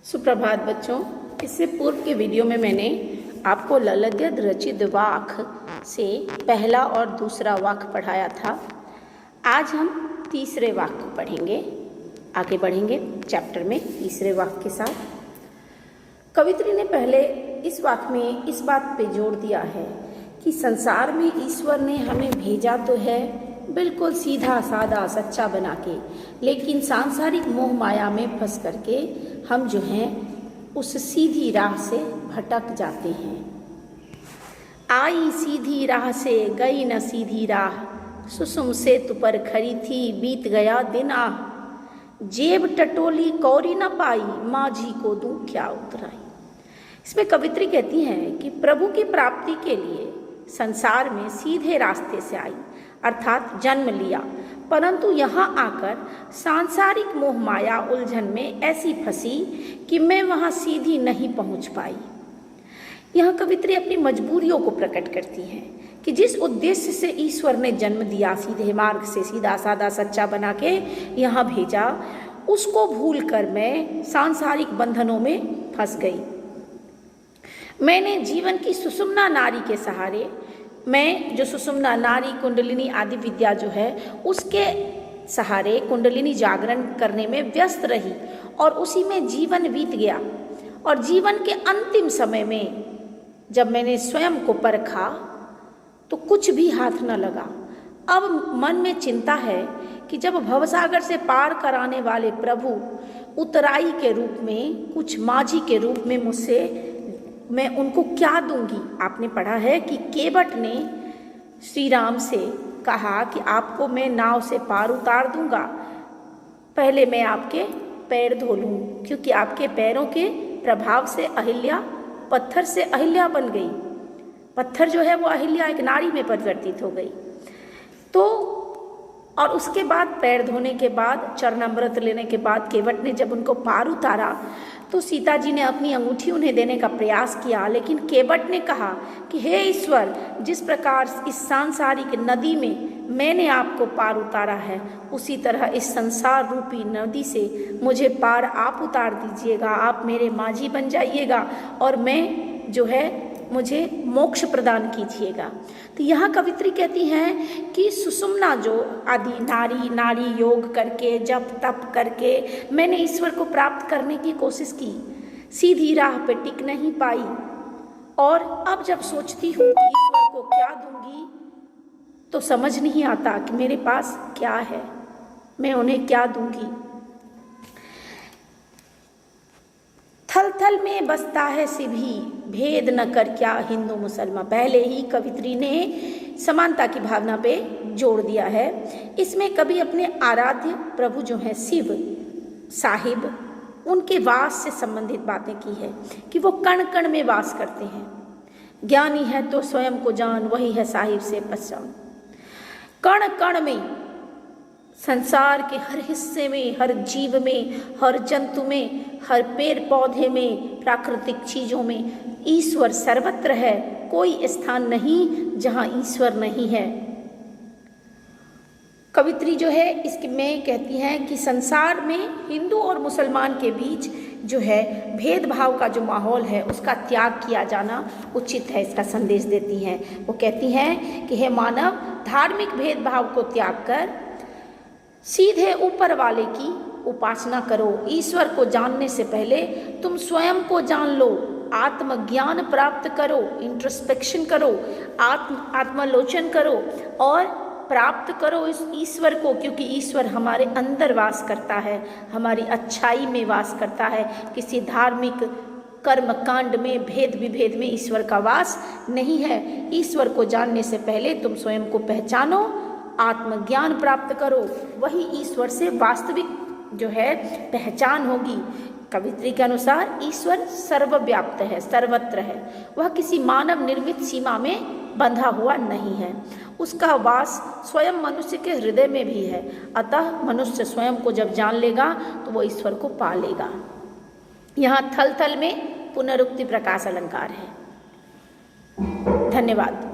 सुप्रभात बच्चों। इससे पूर्व के वीडियो में मैंने आपको ललगद्य रचित वाक् से पहला और दूसरा वाक्य पढ़ाया था। आज हम तीसरे वाक्य को पढ़ेंगे, आगे बढ़ेंगे चैप्टर में तीसरे वाक्य के साथ। कवित्री ने पहले इस वाक्य में इस बात पे जोर दिया है कि संसार में ईश्वर ने हमें भेजा तो है बिल्कुल सीधा सादा सच्चा बना के, लेकिन सांसारिक मोह माया में फंस करके हम जो हैं उस सीधी राह से भटक जाते हैं। आई सीधी राह से गई न सीधी राह, सुसुम सेतु पर खड़ी थी बीत गया दिन आह, जेब टटोली कौड़ी न पाई माझी को दूं क्या उतराई। इसमें कवित्री कहती हैं कि प्रभु की प्राप्ति के लिए संसार में सीधे रास्ते से आई, अर्थात जन्म लिया, परंतु यहाँ आकर सांसारिक मोह माया उलझन में ऐसी फंसी कि मैं वहाँ सीधी नहीं पहुँच पाई। यहाँ कवित्री अपनी मजबूरियों को प्रकट करती हैं कि जिस उद्देश्य से ईश्वर ने जन्म दिया, सीधे मार्ग से सीधा सादा सच्चा बना के यहाँ भेजा, उसको भूलकर मैं सांसारिक बंधनों में फंस गई। मैंने जीवन की सुषुम्ना नारी के सहारे, मैं जो सुषुम्ना नारी कुंडलिनी आदि विद्या जो है उसके सहारे कुंडलिनी जागरण करने में व्यस्त रही और उसी में जीवन बीत गया। और जीवन के अंतिम समय में जब मैंने स्वयं को परखा तो कुछ भी हाथ न लगा। अब मन में चिंता है कि जब भवसागर से पार कराने वाले प्रभु उतराई के रूप में, कुछ माझी के रूप में मुझसे, मैं उनको क्या दूंगी। आपने पढ़ा है कि केवट ने श्री राम से कहा कि आपको मैं नाव से पार उतार दूंगा, पहले मैं आपके पैर धो लूँ, क्योंकि आपके पैरों के प्रभाव से अहिल्या पत्थर से अहिल्या बन गई। पत्थर जो है वो अहिल्या एक नारी में परिवर्तित हो गई। तो और उसके बाद पैर धोने के बाद, चरणामृत लेने के बाद केवट ने जब उनको पार उतारा तो सीता जी ने अपनी अंगूठी उन्हें देने का प्रयास किया, लेकिन केवट ने कहा कि हे ईश्वर, जिस प्रकार इस सांसारिक नदी में मैंने आपको पार उतारा है, उसी तरह इस संसार रूपी नदी से मुझे पार आप उतार दीजिएगा, आप मेरे माझी बन जाइएगा और मैं जो है मुझे मोक्ष प्रदान कीजिएगा। तो यहाँ कवित्री कहती हैं कि सुषुम्ना जो आदि नारी योग करके, जप तप करके मैंने ईश्वर को प्राप्त करने की कोशिश की, सीधी राह पे टिक नहीं पाई। और अब जब सोचती हूँ कि ईश्वर को क्या दूंगी तो समझ नहीं आता कि मेरे पास क्या है, मैं उन्हें क्या दूंगी। थल थल में बसता है सिभी, भेद न कर क्या हिंदू मुसलमान। पहले ही कवित्री ने समानता की भावना पे जोड़ दिया है। इसमें कभी अपने आराध्य प्रभु जो हैं शिव साहिब, उनके वास से संबंधित बातें की है कि वो कण कण में वास करते हैं। ज्ञानी है तो स्वयं को जान, वही है साहिब से पहचान। कण कण में, संसार के हर हिस्से में, हर जीव में, हर जंतु में, हर पेड़ पौधे में, प्राकृतिक चीजों में ईश्वर सर्वत्र है। कोई स्थान नहीं जहां ईश्वर नहीं है। कवित्री जो है इसमें कहती हैं कि संसार में हिंदू और मुसलमान के बीच जो है भेदभाव का जो माहौल है उसका त्याग किया जाना उचित है, इसका संदेश देती हैं। वो कहती हैं कि हे मानव, धार्मिक भेदभाव को त्याग कर सीधे ऊपर वाले की उपासना करो। ईश्वर को जानने से पहले तुम स्वयं को जान लो, आत्मज्ञान प्राप्त करो, इंट्रोस्पेक्शन करो, आत्मालोचन करो और प्राप्त करो इस ईश्वर को, क्योंकि ईश्वर हमारे अंदर वास करता है, हमारी अच्छाई में वास करता है। किसी धार्मिक कर्म कांड में, भेद विभेद में ईश्वर का वास नहीं है। ईश्वर को जानने से पहले तुम स्वयं को पहचानो, आत्मज्ञान प्राप्त करो, वही ईश्वर से वास्तविक जो है पहचान होगी। कवित्री के अनुसार ईश्वर सर्वव्याप्त है, सर्वत्र है, वह किसी मानव निर्मित सीमा में बंधा हुआ नहीं है। उसका वास स्वयं मनुष्य के हृदय में भी है। अतः मनुष्य स्वयं को जब जान लेगा तो वो ईश्वर को पा लेगा। यहाँ थल थल में पुनरुक्ति प्रकाश अलंकार है। धन्यवाद।